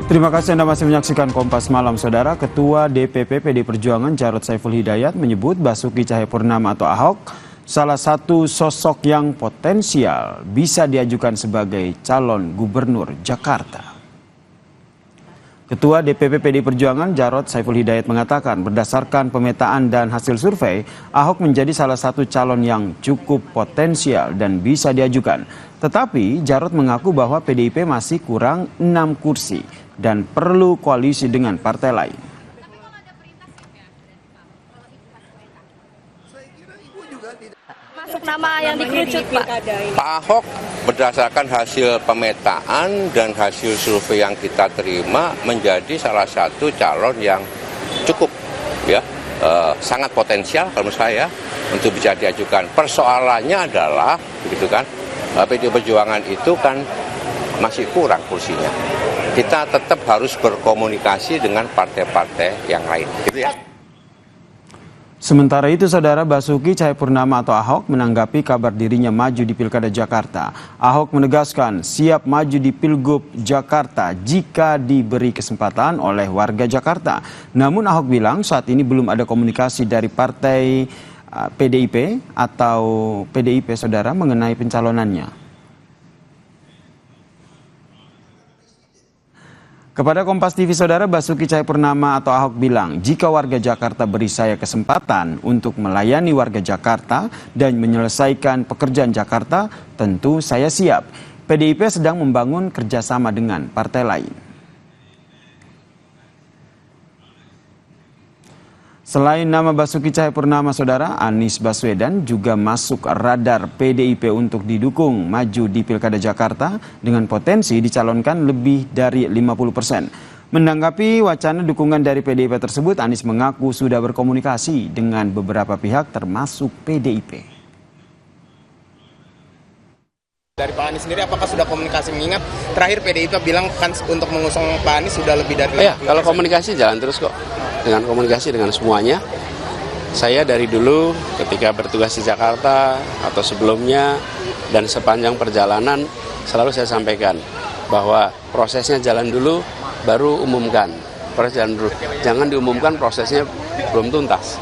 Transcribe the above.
Terima kasih Anda masih menyaksikan Kompas Malam, Saudara. Ketua DPP PD Perjuangan Jarod Saiful Hidayat menyebut Basuki Cahayapurnama atau Ahok salah satu sosok yang potensial bisa diajukan sebagai calon gubernur Jakarta. Ketua DPP PD Perjuangan Jarod Saiful Hidayat mengatakan berdasarkan pemetaan dan hasil survei, Ahok menjadi salah satu calon yang cukup potensial dan bisa diajukan. Tetapi Jarod mengaku bahwa PDIP masih kurang 6 kursi dan perlu koalisi dengan partai lain. Masuk nama yang dikerucut, Pak. Pak Ahok berdasarkan hasil pemetaan dan hasil survei yang kita terima menjadi salah satu calon yang cukup sangat potensial kalau menurut saya untuk bisa diajukan. Persoalannya adalah begitu kan, PD Perjuangan itu kan masih kurang kursinya. Kita tetap harus berkomunikasi dengan partai-partai yang lain, gitu ya. Sementara itu, Saudara, Basuki Cahayapurnama atau Ahok menanggapi kabar dirinya maju di Pilkada Jakarta. Ahok menegaskan siap maju di Pilgub Jakarta jika diberi kesempatan oleh warga Jakarta. Namun Ahok bilang saat ini belum ada komunikasi dari partai PDIP atau PDIP, Saudara, mengenai pencalonannya. Kepada Kompas TV, Saudara, Basuki Cahayapurnama atau Ahok bilang, jika warga Jakarta beri saya kesempatan untuk melayani warga Jakarta dan menyelesaikan pekerjaan Jakarta, tentu saya siap. PDIP sedang membangun kerjasama dengan partai lain. Selain nama Basuki Cahayapurnama, Saudara, Anies Baswedan juga masuk radar PDIP untuk didukung maju di Pilkada Jakarta dengan potensi dicalonkan lebih dari 50%. Menanggapi wacana dukungan dari PDIP tersebut, Anies mengaku sudah berkomunikasi dengan beberapa pihak termasuk PDIP. Dari Pak Anies sendiri, apakah sudah komunikasi, mengingat terakhir PDIP bilang kan untuk mengusung Pak Anies sudah lebih dari... Ya, kalau komunikasi jalan terus kok. Dengan komunikasi dengan semuanya. Saya dari dulu ketika bertugas di Jakarta atau sebelumnya dan sepanjang perjalanan selalu saya sampaikan bahwa prosesnya jalan dulu baru umumkan. Proses jalan dulu. Jangan diumumkan prosesnya belum tuntas.